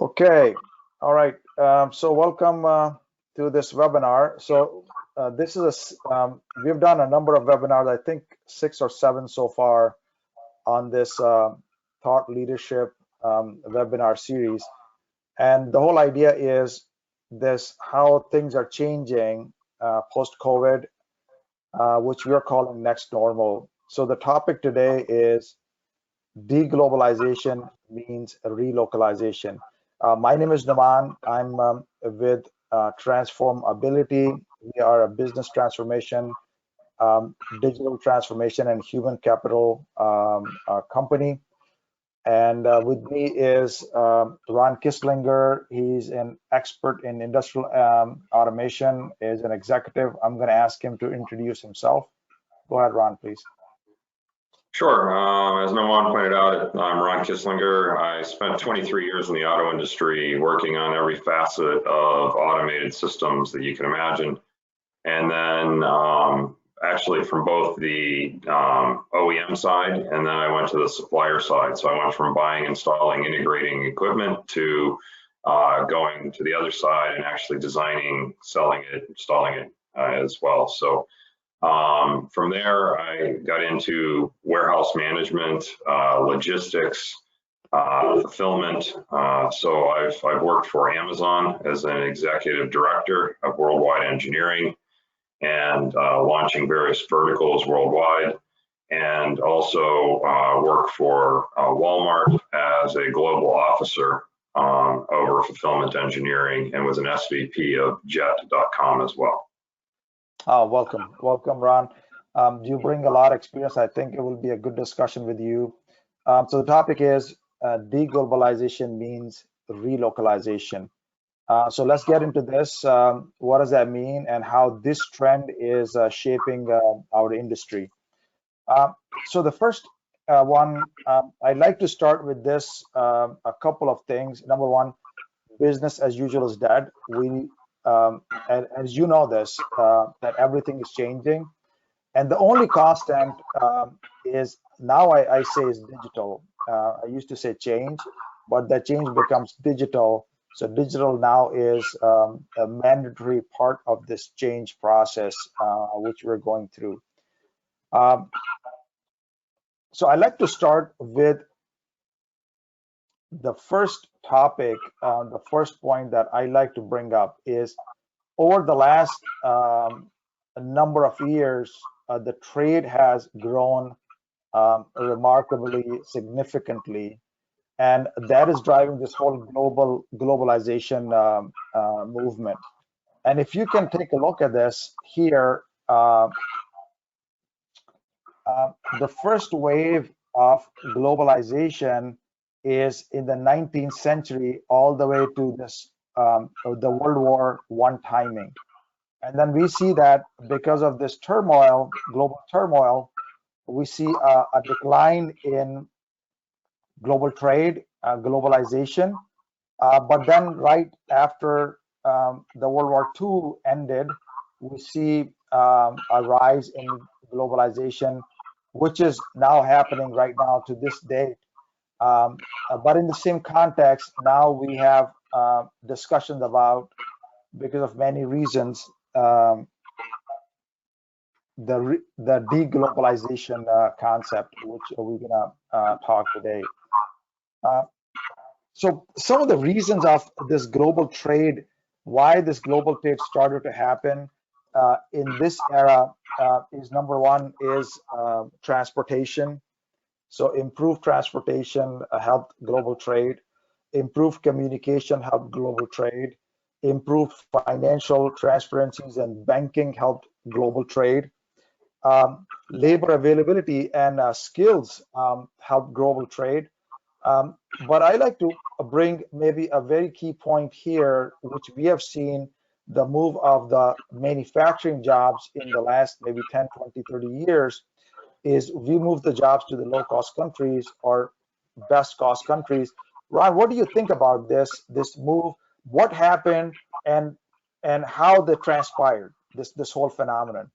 Okay, all right. So welcome to this webinar. So this is we've done a number of webinars, I think 6 or 7 so far on this thought leadership webinar series. And the whole idea is this: how things are changing post-COVID, which we are calling next normal. So the topic today is deglobalization means relocalization. My name is Naman. I'm with Transform Ability. We are a business transformation, digital transformation, and human capital company. And with me is Ron Kislinger. He's an expert in industrial automation, is an executive. I'm going to ask him to introduce himself. Go ahead, Ron, please. Sure. As Naman pointed out, I'm Ron Kislinger. I spent 23 years in the auto industry working on every facet of automated systems that you can imagine. And then actually from both the OEM side, and then I went to the supplier side. So I went from buying, installing, integrating equipment to going to the other side and actually designing, selling it, installing it as well. So from there, I got into warehouse management, logistics, fulfillment. So I've worked for Amazon as an executive director of worldwide engineering and launching various verticals worldwide, and also work for Walmart as a global officer over fulfillment engineering, and was an SVP of Jet.com as well. Welcome, Ron. You bring a lot of experience. I think it will be a good discussion with you. So the topic is deglobalization means relocalization. So let's get into this. What does that mean, and how this trend is shaping our industry? So the first one, I'd like to start with this, a couple of things. Number one, business as usual is dead. And as you know this, that everything is changing, and the only constant is now I say is digital. I used to say change, but that change becomes digital. So digital now is a mandatory part of this change process, which we're going through. So I'd like to start with the first topic. The first point that I like to bring up is, over the last number of years, the trade has grown remarkably significantly, and that is driving this whole globalization movement. And if you can take a look at this here, the first wave of globalization is in the 19th century, all the way to this the World War I timing. And then we see that because of this turmoil, global turmoil, we see a decline in global trade, globalization. But then right after the World War II ended, we see a rise in globalization, which is now happening right now to this day. But in the same context, now we have discussions about, because of many reasons, the deglobalization concept, which we're gonna talk today. So some of the reasons of this global trade, why this global trade started to happen in this era, is number one is transportation. So improved transportation helped global trade, improved communication helped global trade, improved financial transparencies and banking helped global trade. Labor availability and skills help global trade. But I like to bring maybe a very key point here, which we have seen the move of the manufacturing jobs in the last maybe 10, 20, 30 years, is we move the jobs to the low-cost countries or best cost countries. Ron, what do you think about this move? What happened, and how they transpired, this whole phenomenon?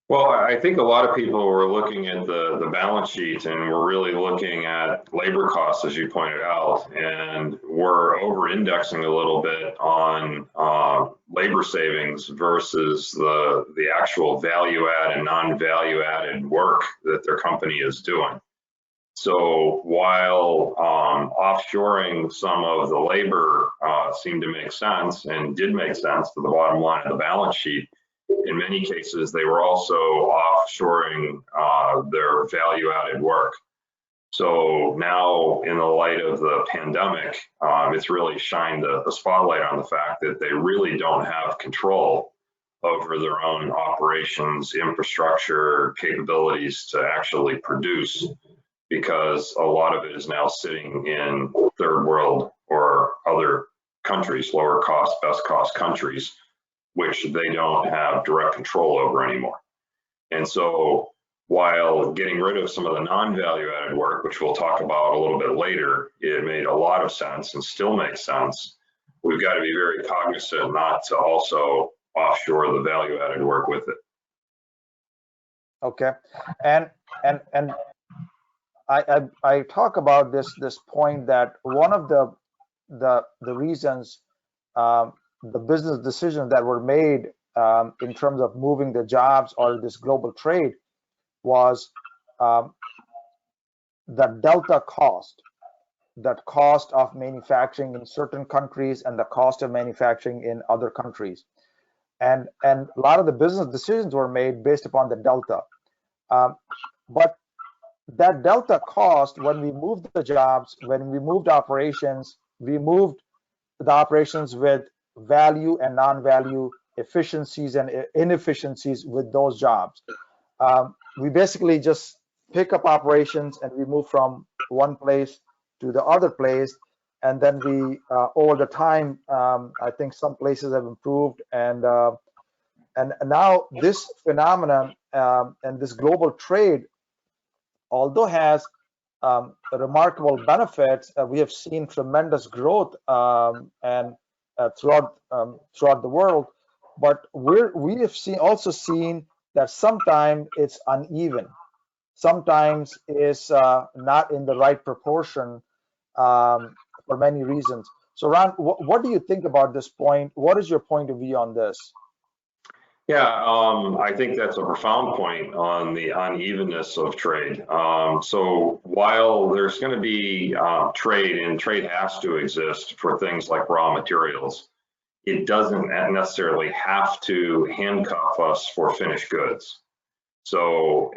Well, I think a lot of people were looking at the balance sheet and we're really looking at labor costs, as you pointed out, and we're over-indexing a little bit on labor savings versus the actual value add and non-value added work that their company is doing. So while offshoring some of the labor seemed to make sense and did make sense to the bottom line of the balance sheet, in many cases, they were also offshoring their value-added work. So now, in the light of the pandemic, it's really shined the spotlight on the fact that they really don't have control over their own operations, infrastructure, capabilities to actually produce, because a lot of it is now sitting in third world or other countries, lower cost, best cost countries, which they don't have direct control over anymore. And so while getting rid of some of the non-value added work, which we'll talk about a little bit later, it made a lot of sense and still makes sense. We've got to be very cognizant not to also offshore the value added work with it. Okay, and I talk about this point that one of the reasons the business decisions that were made in terms of moving the jobs or this global trade was the delta cost, that cost of manufacturing in certain countries and the cost of manufacturing in other countries. And a lot of the business decisions were made based upon the delta. But that delta cost, when we moved the jobs, when we moved operations, we moved the operations with value and non-value efficiencies and inefficiencies with those jobs. We basically just pick up operations and we move from one place to the other place. And then we, over the time, I think some places have improved. And now this phenomenon and this global trade, although has remarkable benefits, we have seen tremendous growth and throughout the world. But we have also seen that sometimes it's uneven, sometimes it's not in the right proportion for many reasons. So Ron, what do you think about this point? What is your point of view on this? Yeah, I think that's a profound point on the unevenness of trade. So while there's going to be trade, and trade has to exist for things like raw materials, it doesn't necessarily have to handcuff us for finished goods. So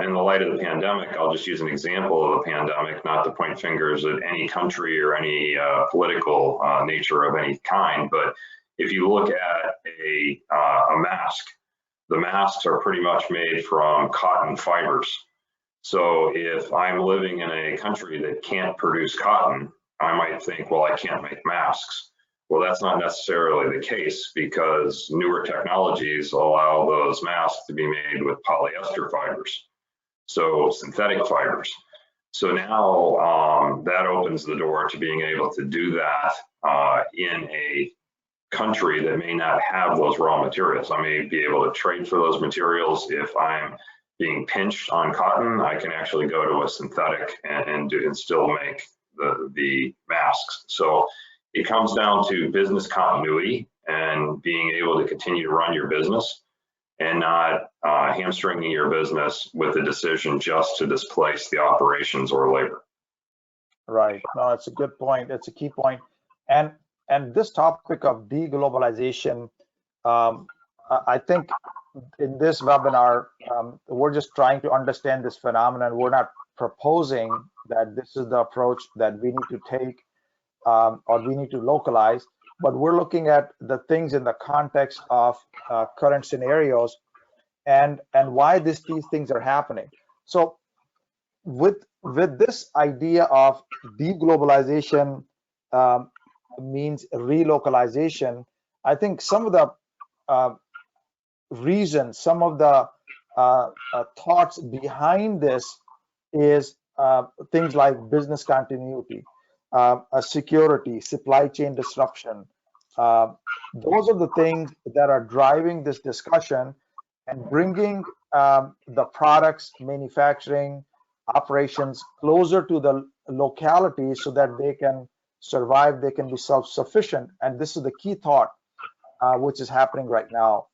in the light of the pandemic, I'll just use an example of the pandemic, not to point fingers at any country or any political nature of any kind, but if you look at a mask, the masks are pretty much made from cotton fibers. So if I'm living in a country that can't produce cotton, I might think, well, I can't make masks. Well, that's not necessarily the case, because newer technologies allow those masks to be made with polyester fibers, so synthetic fibers. So now that opens the door to being able to do that in a country that may not have those raw materials. I may be able to trade for those materials. If I'm being pinched on cotton, I can actually go to a synthetic and still make the masks. So it comes down to business continuity and being able to continue to run your business and not hamstringing your business with a decision just to displace the operations or labor. Right. No, it's a good point. It's a key point. And this topic of deglobalization, I think in this webinar, we're just trying to understand this phenomenon. We're not proposing that this is the approach that we need to take or we need to localize, but we're looking at the things in the context of current scenarios and why these things are happening. So with this idea of deglobalization means relocalization, I think some of the reasons, some of the thoughts behind this is things like business continuity, security, supply chain disruption. Those are the things that are driving this discussion and bringing the products, manufacturing, operations closer to the locality so that they can survive, they can be self-sufficient. And this is the key thought, which is happening right now.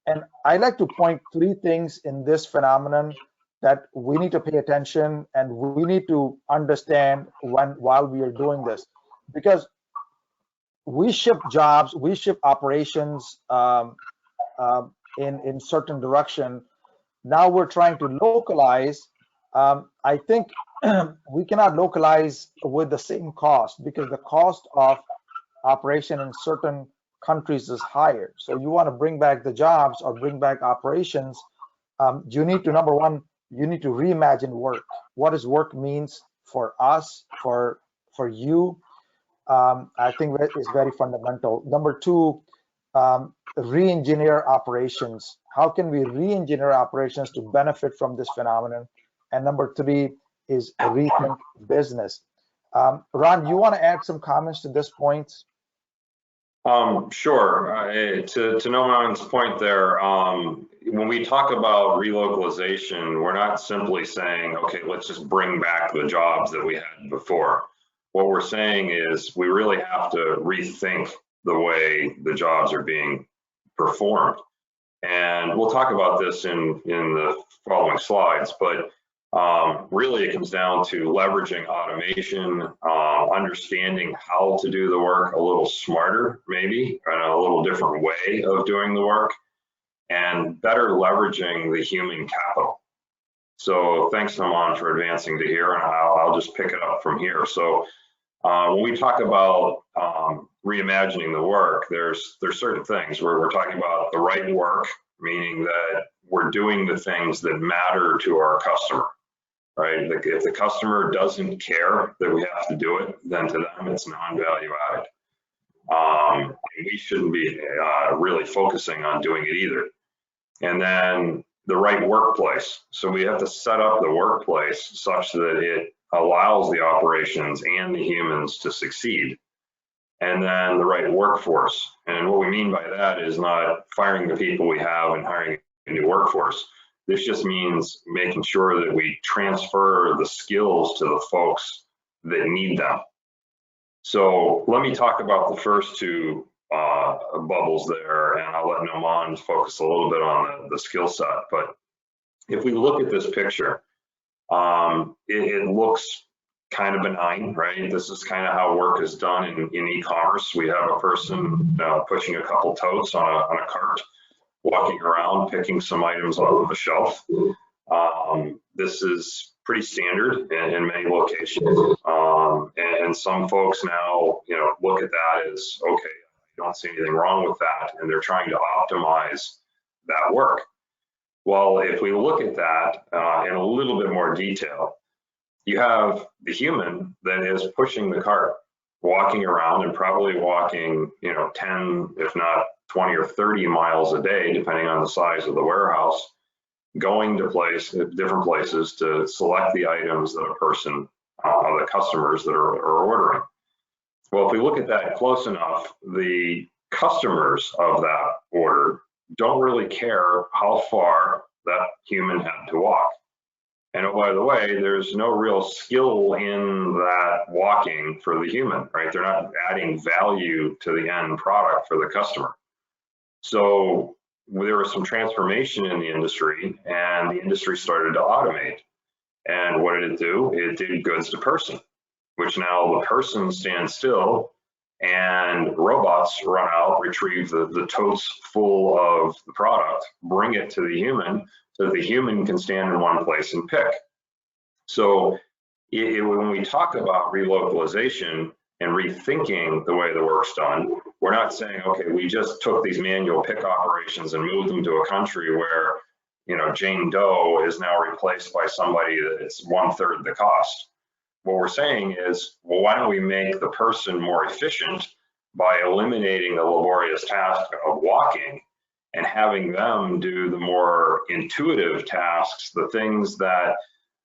And I like to point three things in this phenomenon that we need to pay attention and we need to understand while we are doing this, because we ship jobs, we ship operations in certain direction. Now we're trying to localize. I think we cannot localize with the same cost because the cost of operation in certain countries is higher. So you want to bring back the jobs or bring back operations. You need to, number one, you need to reimagine work. What does work means for us, for you? I think that is very fundamental. Number two, re-engineer operations. How can we re-engineer operations to benefit from this phenomenon? And number three is rethink business. Ron, you want to add some comments to this point? Sure. To Noman's point there, when we talk about relocalization, we're not simply saying, okay, let's just bring back the jobs that we had before. What we're saying is we really have to rethink the way the jobs are being performed. And we'll talk about this in the following slides, but really it comes down to leveraging automation, understanding how to do the work a little smarter, maybe, and a little different way of doing the work, and better leveraging the human capital. So thanks, Naman, for advancing to here, and I'll just pick it up from here. So when we talk about reimagining the work, there's certain things where we're talking about the right work, meaning that we're doing the things that matter to our customer, right? Like if the customer doesn't care that we have to do it, then to them it's non-value added. And we shouldn't be really focusing on doing it either. And then the right workplace. So we have to set up the workplace such that it allows the operations and the humans to succeed. And then the right workforce. And what we mean by that is not firing the people we have and hiring a new workforce. This just means making sure that we transfer the skills to the folks that need them. So let me talk about the first two bubbles there, and I'll let Noman focus a little bit on the skill set. But if we look at this picture, it looks kind of benign, right? This is kind of how work is done in e-commerce. We have a person pushing a couple totes on a cart, walking around, picking some items off of a shelf. This is pretty standard in many locations. And some folks now, look at that as, okay, I don't see anything wrong with that. And they're trying to optimize that work. Well, if we look at that in a little bit more detail, you have the human that is pushing the cart, walking around and probably walking, 10, if not 20 or 30 miles a day, depending on the size of the warehouse, going to different places to select the items that a person, the customers that are ordering. Well, if we look at that close enough, the customers of that order don't really care how far that human had to walk. And oh, by the way, there's no real skill in that walking for the human, right? They're not adding value to the end product for the customer. So there was some transformation in the industry, and the industry started to automate. And what did it do? It did goods to person, which now the person stands still and robots run out, retrieve the totes full of the product, bring it to the human so that the human can stand in one place and pick. So when we talk about relocalization and rethinking the way the work's done, we're not saying, okay, we just took these manual pick operations and moved them to a country where, Jane Doe is now replaced by somebody that's 1/3 the cost. What we're saying is, well, why don't we make the person more efficient by eliminating the laborious task of walking and having them do the more intuitive tasks, the things that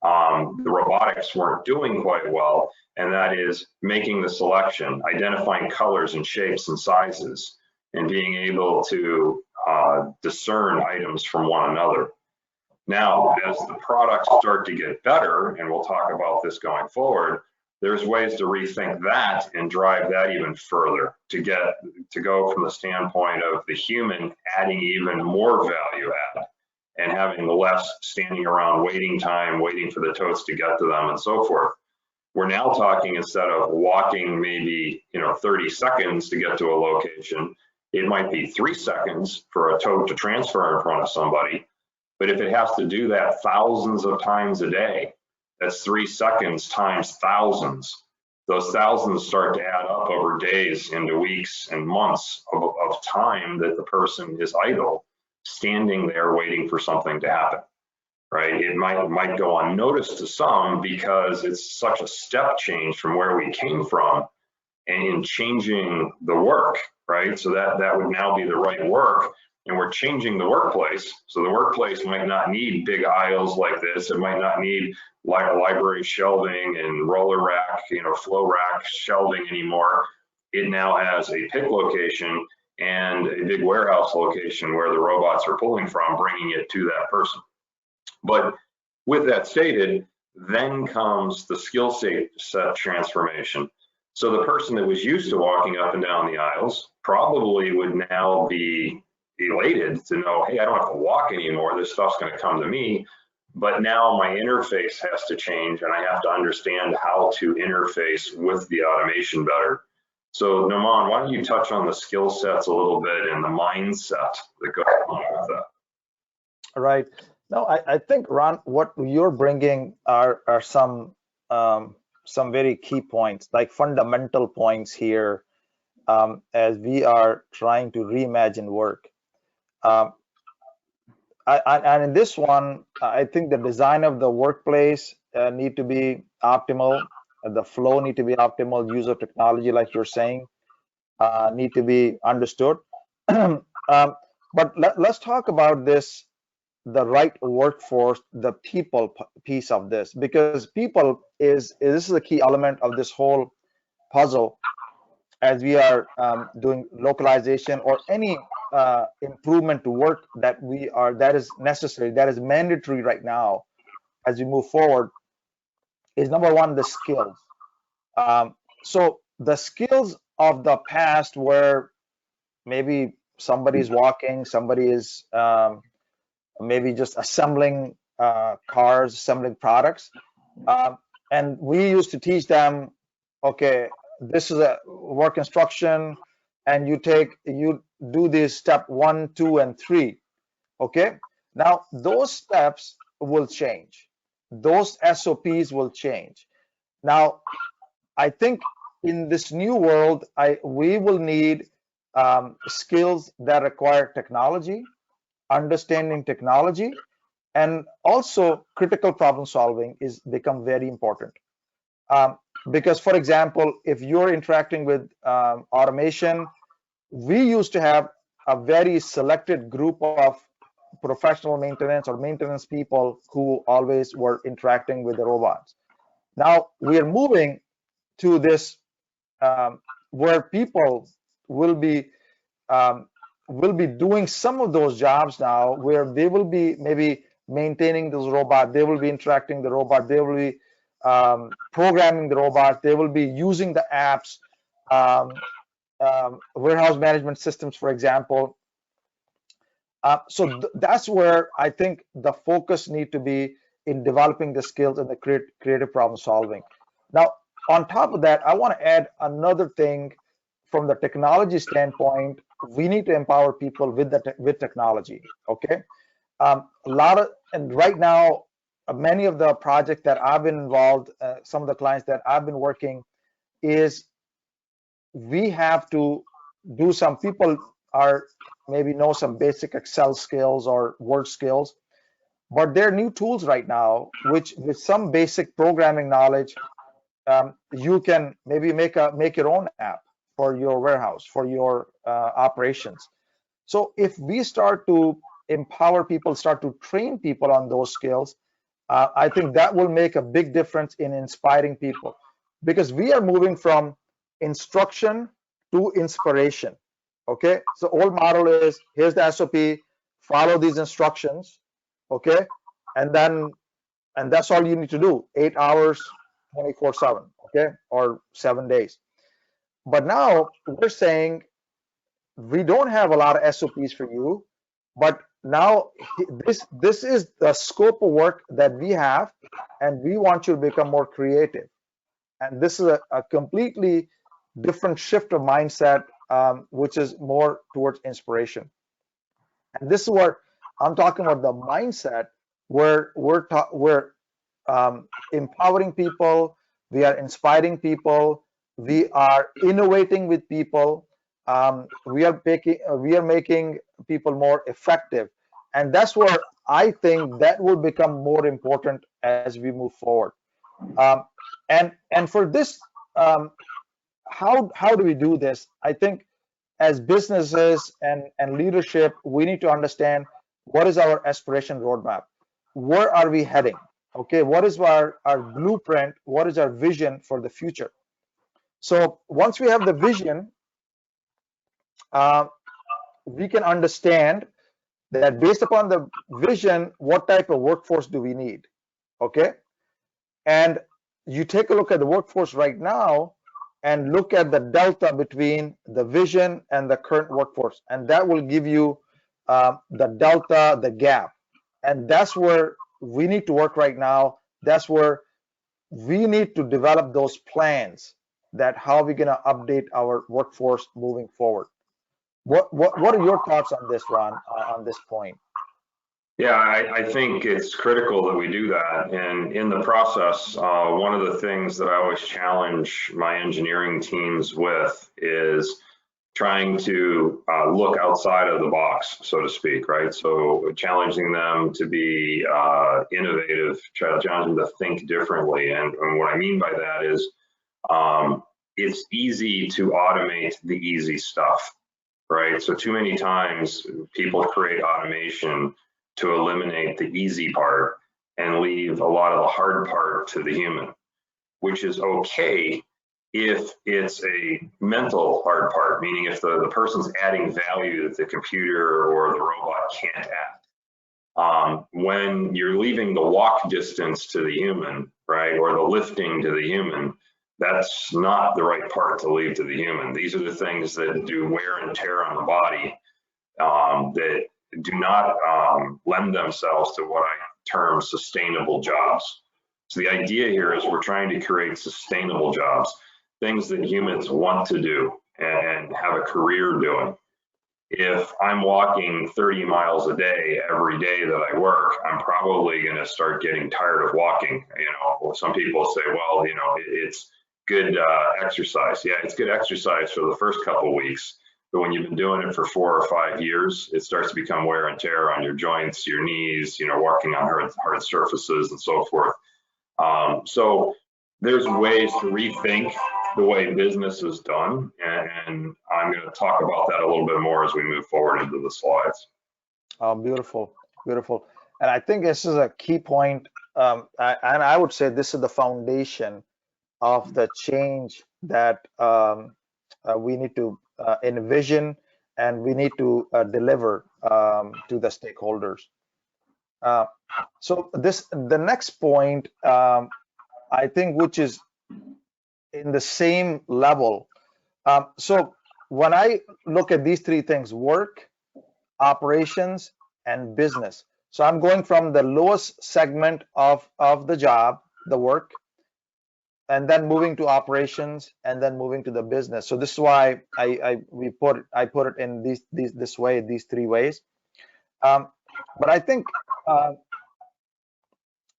the robotics weren't doing quite well, and that is making the selection, identifying colors and shapes and sizes, and being able to discern items from one another. Now, as the products start to get better, and we'll talk about this going forward, there's ways to rethink that and drive that even further to go from the standpoint of the human adding even more value add and having less standing around waiting time, waiting for the totes to get to them and so forth. We're now talking, instead of walking maybe 30 seconds to get to a location, it might be 3 seconds for a tote to transfer in front of somebody. But if it has to do that thousands of times a day, that's 3 seconds times thousands. Those thousands start to add up over days into weeks and months of time that the person is idle, standing there waiting for something to happen, right? It might go unnoticed to some because it's such a step change from where we came from and in changing the work, right? So that would now be the right work. And we're changing the workplace. So the workplace might not need big aisles like this. It might not need library shelving and roller rack, flow rack shelving anymore. It now has a pick location and a big warehouse location where the robots are pulling from, bringing it to that person. But with that stated, then comes the skill set transformation. So the person that was used to walking up and down the aisles probably would now be elated to know, hey, I don't have to walk anymore. This stuff's going to come to me. But now my interface has to change, and I have to understand how to interface with the automation better. So Noman, why don't you touch on the skill sets a little bit and the mindset that goes along with that? All right. No, I think, Ron, what you're bringing are some very key points, like fundamental points here, as we are trying to reimagine work. And in this one, I think the design of the workplace need to be optimal. The flow need to be optimal. Use of technology, like you're saying, need to be understood. But let's talk about this, the right workforce, the people piece of this, because people this is a key element of this whole puzzle as we are doing localization or any improvement to work that is necessary, that is mandatory right now as we move forward, is number one, the skills. So the skills of the past, where maybe somebody is walking, somebody is maybe just assembling cars, assembling products, and we used to teach them, okay, this is a work instruction, and you do this step 1, 2, and 3. Okay, now those steps will change. Those SOPs will change. Now, I think in this new world, we will need skills that require technology, understanding technology, and also critical problem solving is become very important. Because, for example, if you're interacting with automation, we used to have a very selected group of professional maintenance or maintenance people who always were interacting with the robots. Now we are moving to this where people will be doing some of those jobs now, where they will be maybe maintaining those robots, they will be interacting with the robot, they will be programming the robot, they will be using the apps, warehouse management systems, for example. So that's where I think the focus need to be in developing the skills and the creative problem solving. Now, on top of that, I want to add another thing from the technology standpoint. We need to empower people with technology. Okay, and right now, many of the projects that I've been involved, some of the clients that I've been working, is we have to do some. People are maybe know some basic Excel skills or Word skills, but there are new tools right now which, with some basic programming knowledge, you can maybe make your own app for your warehouse, for your operations. So if we start to empower people, start to train people on those skills, I think that will make a big difference in inspiring people, because we are moving from instruction to inspiration. Okay, so old model is, here's the SOP, follow these instructions. Okay, and that's all you need to do, 8 hours, 24/7, okay, or 7 days. But now we're saying we don't have a lot of SOPs for you, but now this is the scope of work that we have, and we want you to become more creative. And this is a completely different shift of mindset, which is more towards inspiration. And this is where I'm talking about the mindset where we're empowering people, we are inspiring people, we are innovating with people, we are making people more effective, and that's where I think that will become more important as we move forward. Um, and for this, how do we do this? I think as businesses and leadership, we need to understand what is our aspiration roadmap, where are we heading, okay, what is our blueprint, what is our vision for the future. So once we have the vision, uh, we can understand that based upon the vision, what type of workforce do we need, okay. And you take a look at the workforce right now and look at the delta between the vision and the current workforce, and that will give you the delta, the gap. And that's where we need to work right now. That's where we need to develop those plans, that how we're going to update our workforce moving forward. What are your thoughts on this, Ron, on this point? Yeah, I think it's critical that we do that. And in the process, one of the things that I always challenge my engineering teams with is trying to look outside of the box, so to speak, right? So challenging them to be innovative, challenging them to think differently. And what I mean by that is it's easy to automate the easy stuff, right? So too many times people create automation to eliminate the easy part and leave a lot of the hard part to the human, which is okay if it's a mental hard part, meaning if the person's adding value that the computer or the robot can't add. When you're leaving the walk distance to the human, right, or the lifting to the human, that's not the right part to leave to the human. These are the things that do wear and tear on the body, that do not lend themselves to what I term sustainable jobs. So the idea here is we're trying to create sustainable jobs, things that humans want to do and have a career doing. If I'm walking 30 miles a day every day that I work, I'm probably going to start getting tired of walking. You know, some people say, well, you know, it's good exercise. Yeah, it's good exercise for the first couple of weeks. But when you've been doing it for 4 or 5 years, it starts to become wear and tear on your joints, your knees, you know, walking on hard surfaces and so forth. So there's ways to rethink the way business is done. And I'm going to talk about that a little bit more as we move forward into the slides. Oh, beautiful, beautiful. And I think this is a key point. And I would say this is the foundation of the change that we need to envision and we need to deliver to the stakeholders. So the next point, I think, which is in the same level. So when I look at these three things, work, operations, and business. So I'm going from the lowest segment of the job, the work, and then moving to operations, and then moving to the business. So this is why I put it in this way, these three ways. But I think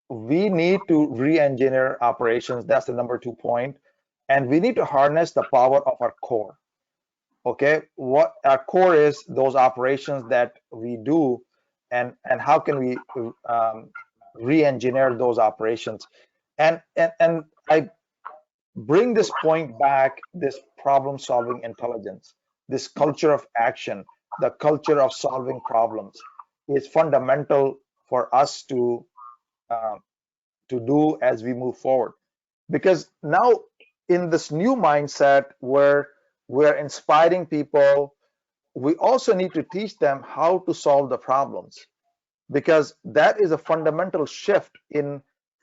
we need to re-engineer operations. That's the number 2 point, and we need to harness the power of our core. Okay, what our core is, those operations that we do, and how can we re-engineer those operations. And I bring this point back, this problem solving intelligence, this culture of action, the culture of solving problems is fundamental for us to do as we move forward. Because now in this new mindset where we're inspiring people, we also need to teach them how to solve the problems. because that is a fundamental shift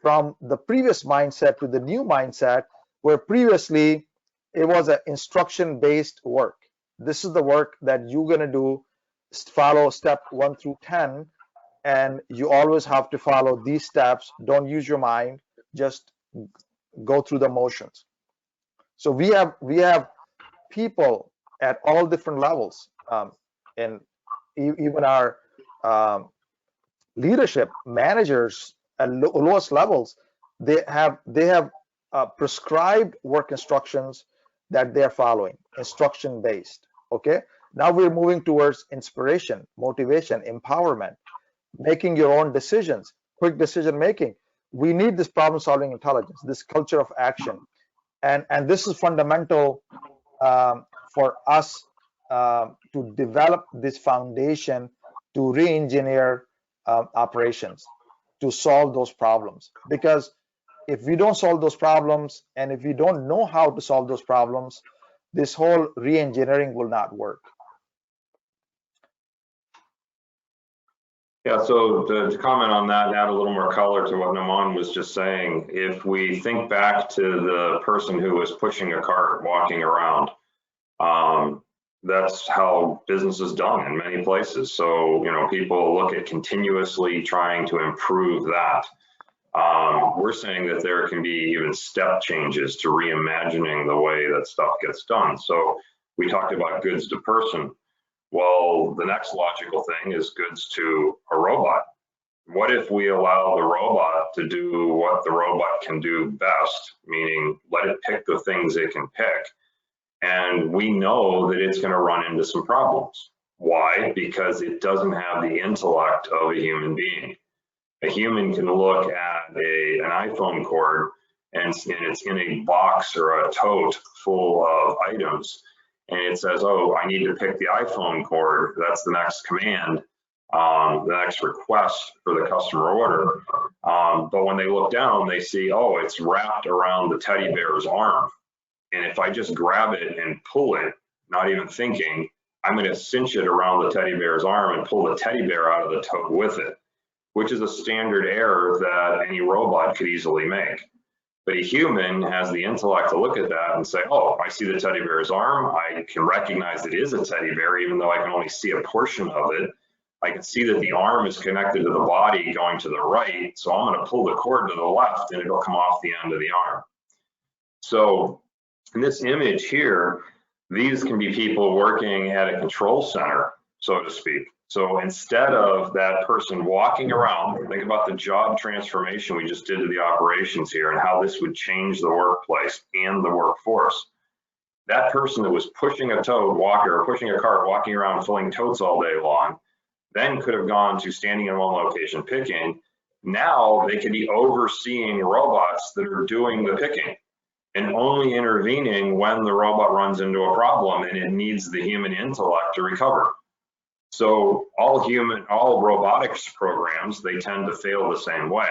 from the previous mindset to the new mindset, where previously it was an instruction-based work. This is the work that you're going to do, follow step 1 through 10, and you always have to follow these steps. Don't use your mind, just go through the motions. So we have people at all different levels, and even our leadership managers at lowest levels, they have prescribed work instructions that they're following, instruction based. Okay, now we're moving towards inspiration, motivation, empowerment, making your own decisions, quick decision making. We need this problem solving intelligence, this culture of action, and this is fundamental for us to develop this foundation to re-engineer operations, to solve those problems. Because if we don't solve those problems, and if we don't know how to solve those problems, this whole re-engineering will not work. Yeah, so to comment on that and add a little more color to what Naman was just saying, if we think back to the person who was pushing a cart, walking around, that's how business is done in many places. So, you know, people look at continuously trying to improve that. We're saying that there can be even step changes to reimagining the way that stuff gets done. So we talked about goods to person. Well, the next logical thing is goods to a robot. What if we allow the robot to do what the robot can do best, meaning let it pick the things it can pick? And we know that it's going to run into some problems. Why? Because it doesn't have the intellect of a human being. A human can look at an iPhone cord and it's in a box or a tote full of items, and it says, oh, I need to pick the iPhone cord. That's the next command, the next request for the customer order. But when they look down, they see, oh, it's wrapped around the teddy bear's arm. And if I just grab it and pull it, not even thinking, I'm going to cinch it around the teddy bear's arm and pull the teddy bear out of the tote with it, which is a standard error that any robot could easily make. But a human has the intellect to look at that and say, oh, I see the teddy bear's arm. I can recognize it is a teddy bear, even though I can only see a portion of it. I can see that the arm is connected to the body going to the right. So I'm going to pull the cord to the left and it'll come off the end of the arm. So in this image here, these can be people working at a control center, so to speak. So instead of that person walking around, think about the job transformation we just did to the operations here and how this would change the workplace and the workforce. That person that was pushing a tote walker or pushing a cart, walking around filling totes all day long, then could have gone to standing in one location picking. Now they could be overseeing robots that are doing the picking and only intervening when the robot runs into a problem and it needs the human intellect to recover. So all robotics programs, they tend to fail the same way,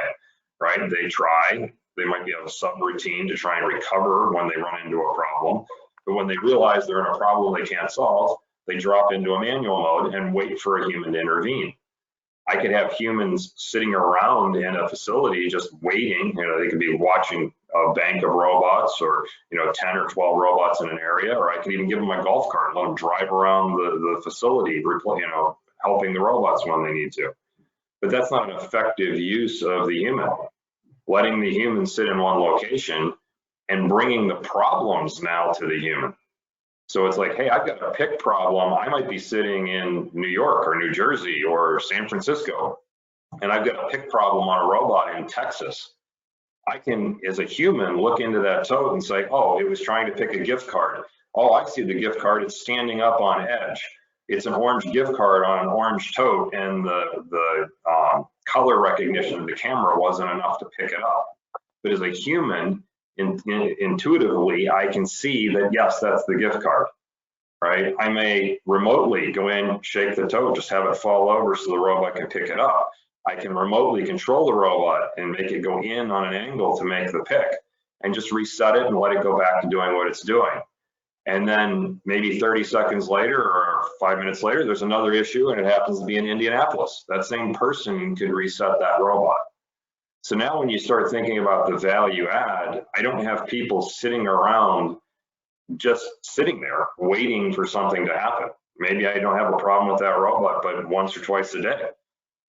right? They might be a subroutine to try and recover when they run into a problem. But when they realize they're in a problem they can't solve, they drop into a manual mode and wait for a human to intervene. I could have humans sitting around in a facility just waiting. You know, they could be watching a bank of robots or, 10 or 12 robots in an area, or I could even give them a golf cart and let them drive around the facility, helping the robots when they need to. But that's not an effective use of the human. Letting the human sit in one location and bringing the problems now to the human. So it's like, hey, I've got a pick problem. I might be sitting in New York or New Jersey or San Francisco, and I've got a pick problem on a robot in Texas. I can, as a human, look into that tote and say, oh, it was trying to pick a gift card. Oh, I see the gift card. It's standing up on edge. It's an orange gift card on an orange tote, and the color recognition of the camera wasn't enough to pick it up. But as a human, intuitively, I can see that, yes, that's the gift card, right? I may remotely go in, shake the tote, just have it fall over so the robot can pick it up. I can remotely control the robot and make it go in on an angle to make the pick and just reset it and let it go back to doing what it's doing. And then maybe 30 seconds later or 5 minutes later, there's another issue and it happens to be in Indianapolis. That same person could reset that robot. So now when you start thinking about the value add, I don't have people sitting around just sitting there waiting for something to happen. Maybe I don't have a problem with that robot, but once or twice a day.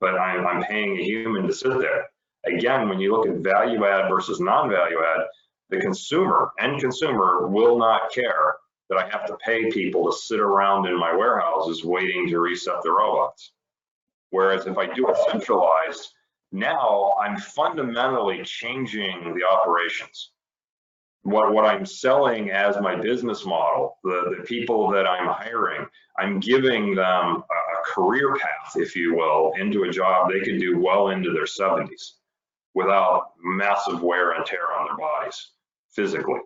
But I'm paying a human to sit there. Again, when you look at value add versus non-value add, the end consumer will not care that I have to pay people to sit around in my warehouses waiting to reset the robots. Whereas if I do it centralized, now I'm fundamentally changing the operations. What I'm selling as my business model, the people that I'm hiring, I'm giving them a career path, if you will, into a job they could do well into their 70s without massive wear and tear on their bodies physically.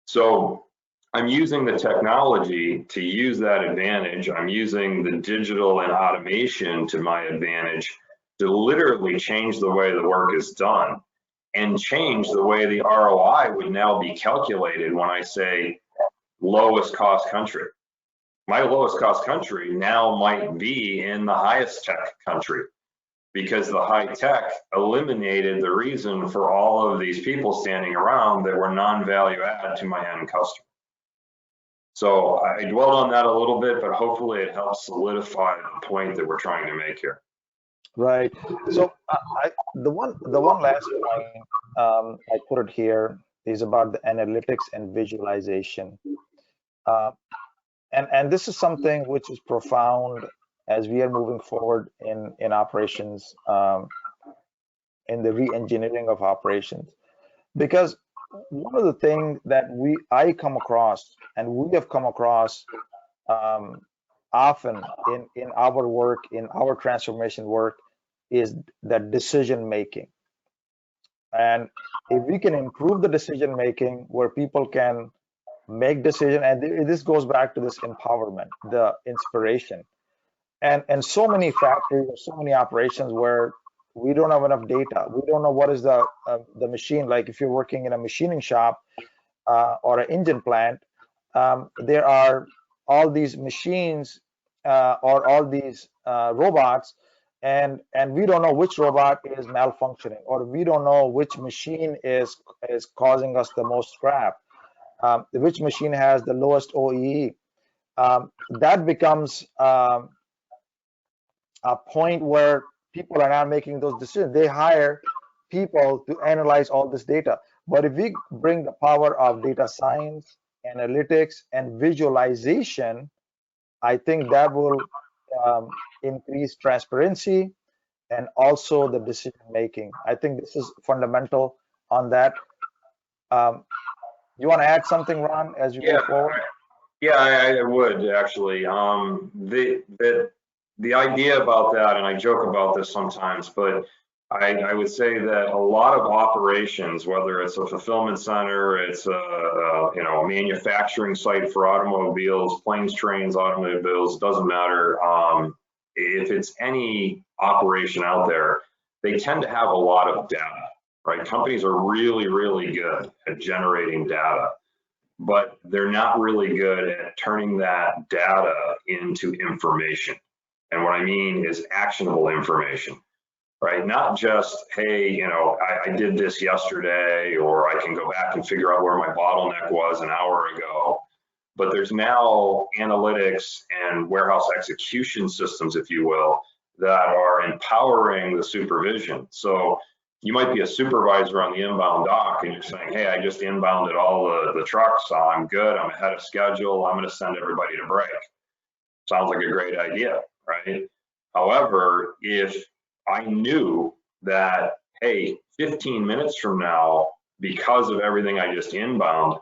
So I'm using the technology to use that advantage. I'm using the digital and automation to my advantage to literally change the way the work is done and change the way the ROI would now be calculated when I say lowest cost country. My lowest cost country now might be in the highest tech country because the high tech eliminated the reason for all of these people standing around that were non-value add to my end customer. So I dwelled on that a little bit, but hopefully it helps solidify the point that we're trying to make here. Right. So the one last point I put it here is about the analytics and visualization, and this is something which is profound as we are moving forward in operations, in the re-engineering of operations, because one of the things that I come across and we have come across often in our work, in our transformation work, is that decision making. And if we can improve the decision making where people can make decision, and this goes back to this empowerment, the inspiration, and so many factories, so many operations where we don't have enough data. We don't know what is the machine. Like if you're working in a machining shop or an engine plant, there are all these machines or all these robots, and we don't know which robot is malfunctioning, or we don't know which machine is causing us the most scrap, which machine has the lowest OEE. That becomes a point where people are not making those decisions. They hire people to analyze all this data. But if we bring the power of data science, analytics, and visualization, I think that will increase transparency and also the decision making. I think this is fundamental on that. You want to add something, Ron, as you go forward? Yeah, I would actually. The idea about that, and I joke about this sometimes, but I would say that a lot of operations, whether it's a fulfillment center, it's a manufacturing site for automobiles, planes, trains, automobiles, doesn't matter. If it's any operation out there, they tend to have a lot of data, right? Companies are really, really good at generating data, but they're not really good at turning that data into information. And what I mean is actionable information, right? Not just, hey, I did this yesterday, or I can go back and figure out where my bottleneck was an hour ago. But there's now analytics and warehouse execution systems, if you will, that are empowering the supervision. So you might be a supervisor on the inbound dock and you're saying, hey, I just inbounded all the trucks, so I'm good, I'm ahead of schedule, I'm gonna send everybody to break. Sounds like a great idea, right? However, if I knew that, hey, 15 minutes from now, because of everything I just inbound,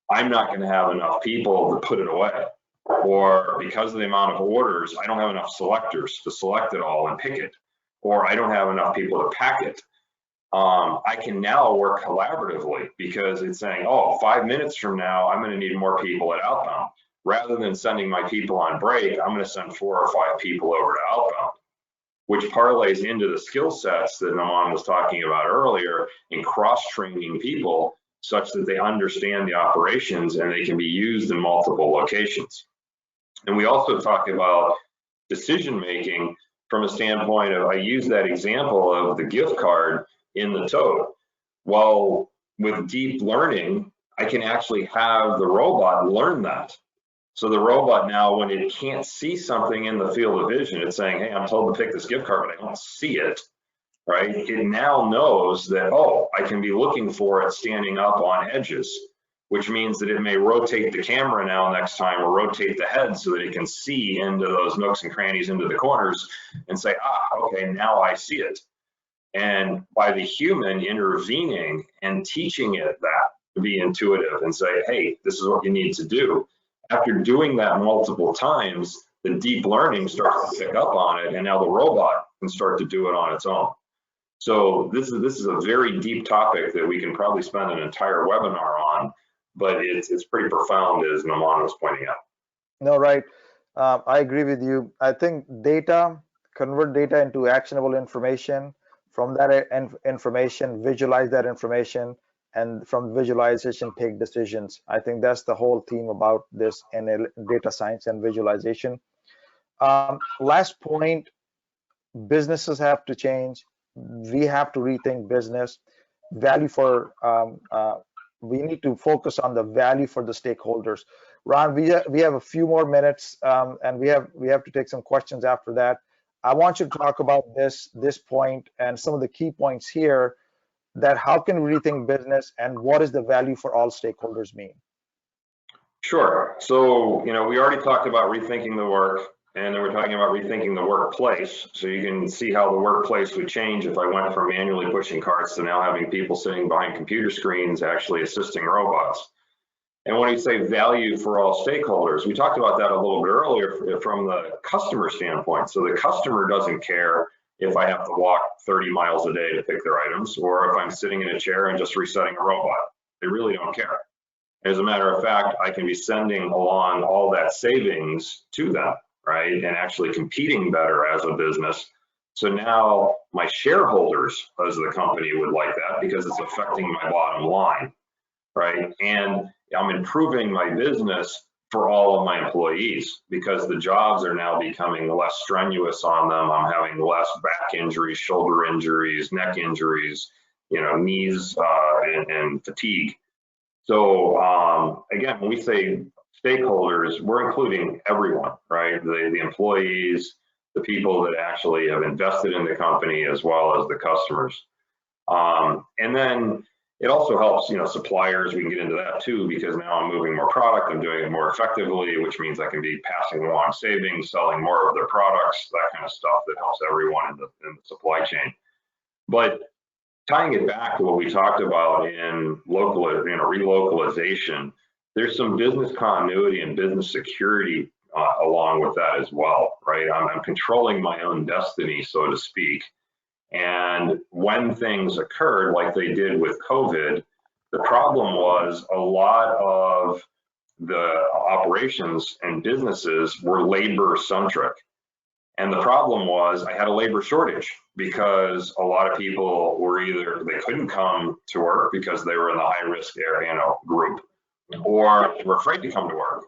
I'm not going to have enough people to put it away, or because of the amount of orders, I don't have enough selectors to select it all and pick it, or I don't have enough people to pack it. I can now work collaboratively because it's saying, oh, 5 minutes from now, I'm going to need more people at outbound. Rather than sending my people on break, I'm going to send 4 or 5 people over to outbound, which parlays into the skill sets that Naman was talking about earlier in cross-training people such that they understand the operations and they can be used in multiple locations. And we also talk about decision making from a standpoint of, I use that example of the gift card in the tote. Well, with deep learning, I can actually have the robot learn that. So the robot now, when it can't see something in the field of vision, it's saying, hey, I'm told to pick this gift card, but I don't see it, right? It now knows that, oh, I can be looking for it standing up on edges, which means that it may rotate the camera now next time or rotate the head so that it can see into those nooks and crannies, into the corners, and say, okay, now I see it. And by the human intervening and teaching it that to be intuitive and say, hey, this is what you need to do. After doing that multiple times, the deep learning starts to pick up on it, and now the robot can start to do it on its own. So this is a very deep topic that we can probably spend an entire webinar on, but it's pretty profound, as Naman was pointing out. No, right. I agree with you. I think convert data into actionable information. From that information, visualize that information, and from visualization, take decisions. I think that's the whole theme about this in data science and visualization. Last point, businesses have to change. We have to rethink business. Value for, we need to focus on the value for the stakeholders. Ron, we have a few more minutes, and we have to take some questions after that. I want you to talk about this point and some of the key points here, that how can we rethink business and what does the value for all stakeholders mean? Sure. So, we already talked about rethinking the work, and then we're talking about rethinking the workplace. So you can see how the workplace would change if I went from manually pushing carts to now having people sitting behind computer screens actually assisting robots. And when we say value for all stakeholders, we talked about that a little bit earlier from the customer standpoint. So the customer doesn't care if I have to walk 30 miles a day to pick their items, or if I'm sitting in a chair and just resetting a robot. They really don't care. As a matter of fact, I can be sending along all that savings to them, right? And actually competing better as a business. So now my shareholders as the company would like that because it's affecting my bottom line, right? And I'm improving my business for all of my employees because the jobs are now becoming less strenuous on them. I'm having less back injuries, shoulder injuries, neck injuries, knees and fatigue. So again, when we say stakeholders, we're including everyone, right? The employees, the people that actually have invested in the company, as well as the customers. And then it also helps, suppliers. We can get into that too, because now I'm moving more product, I'm doing it more effectively, which means I can be passing along savings, selling more of their products, that kind of stuff that helps everyone in the supply chain. But tying it back to what we talked about in relocalization, there's some business continuity and business security along with that as well, right? I'm controlling my own destiny, so to speak. And when things occurred, like they did with COVID, the problem was a lot of the operations and businesses were labor centric. And the problem was I had a labor shortage because a lot of people were either, they couldn't come to work because they were in the high risk area, group, or they were afraid to come to work.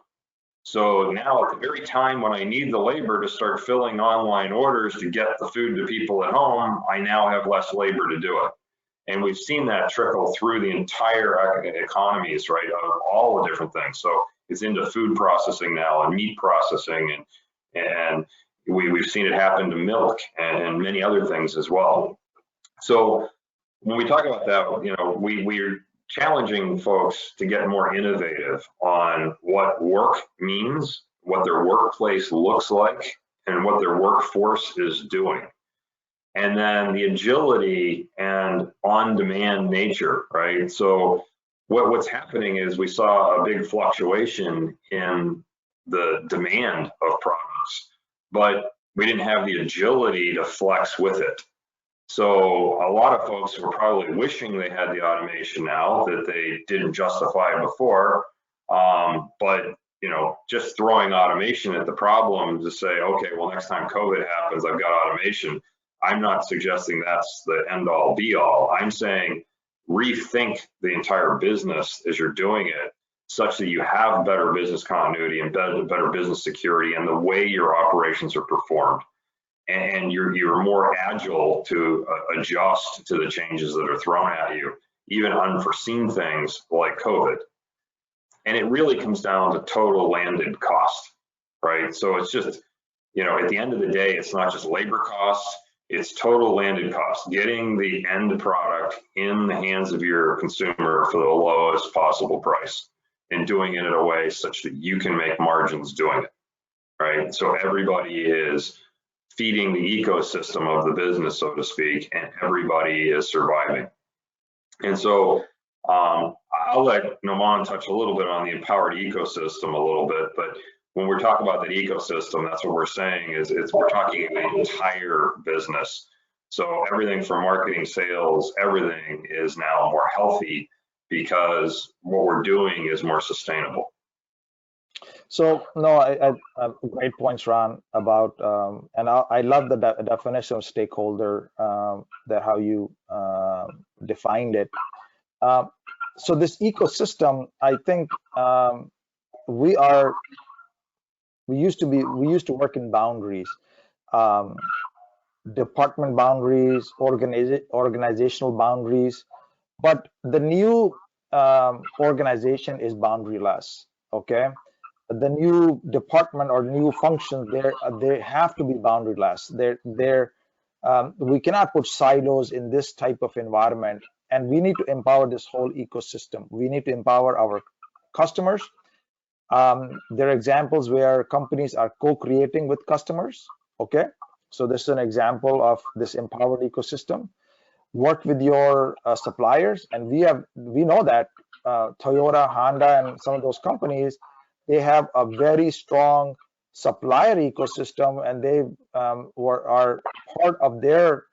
So now at the very time when I need the labor to start filling online orders to get the food to people at home, I now have less labor to do it. And we've seen that trickle through the entire economies, right, of all the different things. So it's into food processing now and meat processing, and we've seen it happen to milk and many other things as well. So when we talk about that, we're challenging folks to get more innovative on what work means, what their workplace looks like, and what their workforce is doing. And then the agility and on-demand nature, right? So what's happening is we saw a big fluctuation in the demand of products, but we didn't have the agility to flex with it. So a lot of folks were probably wishing they had the automation now that they didn't justify before, but just throwing automation at the problem to say, okay, well, next time COVID happens, I've got automation. I'm not suggesting that's the end all be all. I'm saying rethink the entire business as you're doing it, such that you have better business continuity and better business security and the way your operations are performed. And you're more agile to adjust to the changes that are thrown at you, even unforeseen things like COVID. And it really comes down to total landed cost, right? So it's just, at the end of the day, it's not just labor costs, it's total landed cost, getting the end product in the hands of your consumer for the lowest possible price and doing it in a way such that you can make margins doing it, right? So everybody is feeding the ecosystem of the business, so to speak, and everybody is surviving. And so I'll let Noman touch a little bit on the empowered ecosystem a little bit, but when we're talking about that ecosystem, that's what we're saying is we're talking the entire business. So everything from marketing, sales, everything is now more healthy because what we're doing is more sustainable. So no, I great points, Ron, about and I love the definition of stakeholder, that how you defined it. So this ecosystem, I think we used to work in boundaries, department boundaries, organizational boundaries, but the new organization is boundaryless. Okay. The new department or new functions, they have to be boundaryless. We cannot put silos in this type of environment, and we need to empower this whole ecosystem. We need to empower our customers. There are examples where companies are co-creating with customers. Okay, so this is an example of this empowered ecosystem. Work with your suppliers, and we know that Toyota, Honda, and some of those companies, they have a very strong supplier ecosystem, and they are part of their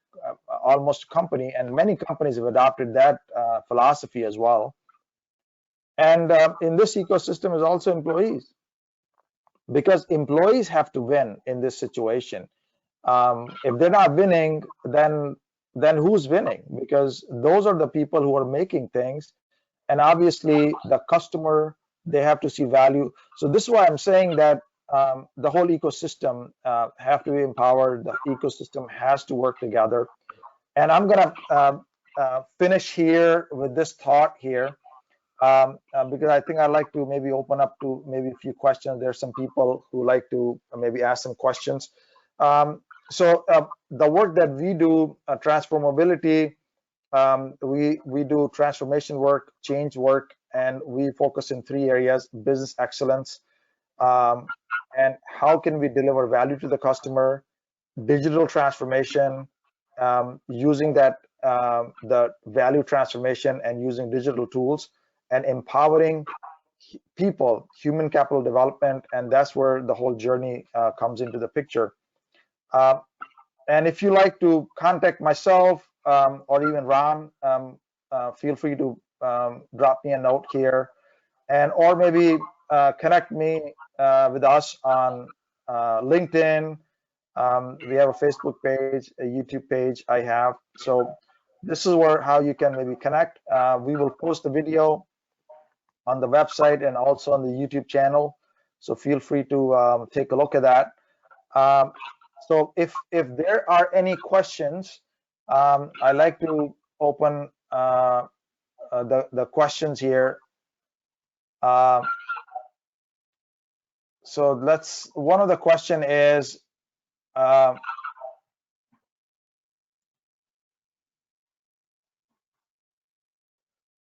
almost company, and many companies have adopted that philosophy as well. And in this ecosystem is also employees, because employees have to win in this situation. If they're not winning, then who's winning? Because those are the people who are making things, and obviously the customer, they have to see value. So this is why I'm saying that the whole ecosystem have to be empowered. The ecosystem has to work together. And I'm gonna finish here with this thought here, because I think I'd like to maybe open up to maybe a few questions. There's some people who like to maybe ask some questions. So the work that we do, Transform Mobility, we do transformation work, change work, and we focus in 3 areas: business excellence, and how can we deliver value to the customer, digital transformation, using that the value transformation and using digital tools, and empowering people, human capital development, and that's where the whole journey comes into the picture. And if you like to contact myself or even Ron, feel free to drop me a note here, and or maybe connect me with us on LinkedIn. We have a Facebook page, a YouTube page I have. So this is how you can maybe connect. We will post the video on the website and also on the YouTube channel. So feel free to take a look at that. So if there are any questions, I like to open the questions here. So one of the question is,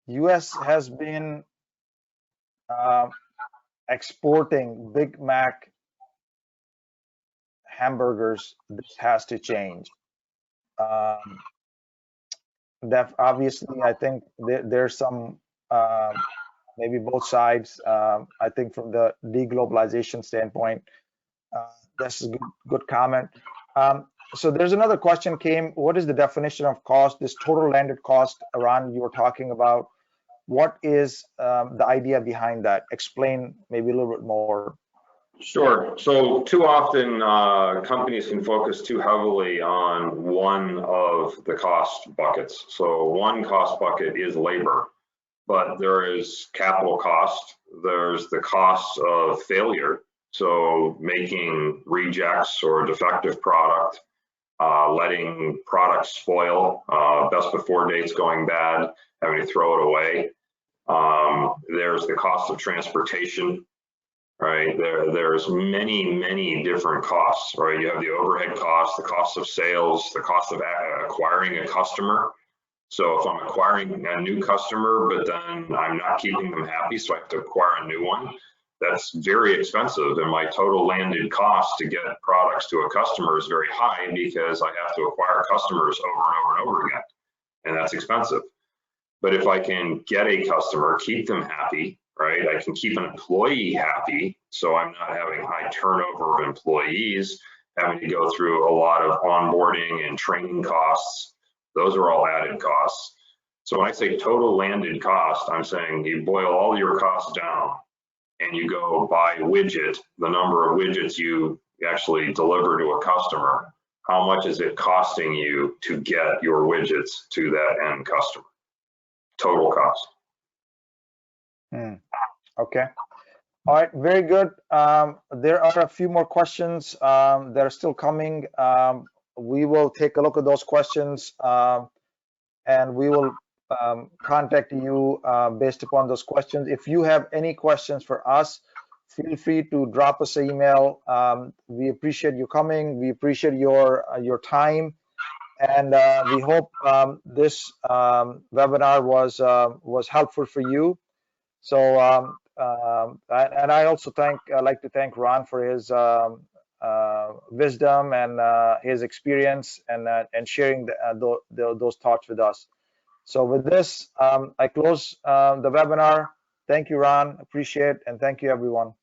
US has been exporting Big Mac hamburgers. This has to change. Obviously, I think there's some maybe both sides. I think from the DeGlobalization standpoint, this is a good comment. So there's another question came. What is the definition of cost? This total landed cost, Ron, you were talking about. What is the idea behind that? Explain maybe a little bit more. Sure. So too often companies can focus too heavily on one of the cost buckets. So one cost bucket is labor, but there is capital cost. There's the cost of failure. So making rejects or defective product, letting products spoil, best before dates going bad, having to throw it away. There's the cost of transportation, right? There's many different costs, right? You have the overhead costs, the cost of sales, the cost of acquiring a customer. So if I'm acquiring a new customer, but then I'm not keeping them happy, so I have to acquire a new one, that's very expensive. And my total landed cost to get products to a customer is very high because I have to acquire customers over and over and over again. And that's expensive. But if I can get a customer, keep them happy, right? I can keep an employee happy, so I'm not having high turnover of employees, having to go through a lot of onboarding and training costs. Those are all added costs. So when I say total landed cost, I'm saying you boil all your costs down and you go by widget, the number of widgets you actually deliver to a customer. How much is it costing you to get your widgets to that end customer? Total cost. Okay. All right, very good. There are a few more questions that are still coming. We will take a look at those questions and we will contact you based upon those questions. If you have any questions for us, feel free to drop us an email. We appreciate you coming. We appreciate your time. And we hope this webinar was helpful for you. So, and I also like to thank Ron for his wisdom and his experience and sharing those thoughts with us. So with this, I close the webinar. Thank you, Ron. Appreciate it, and thank you, everyone.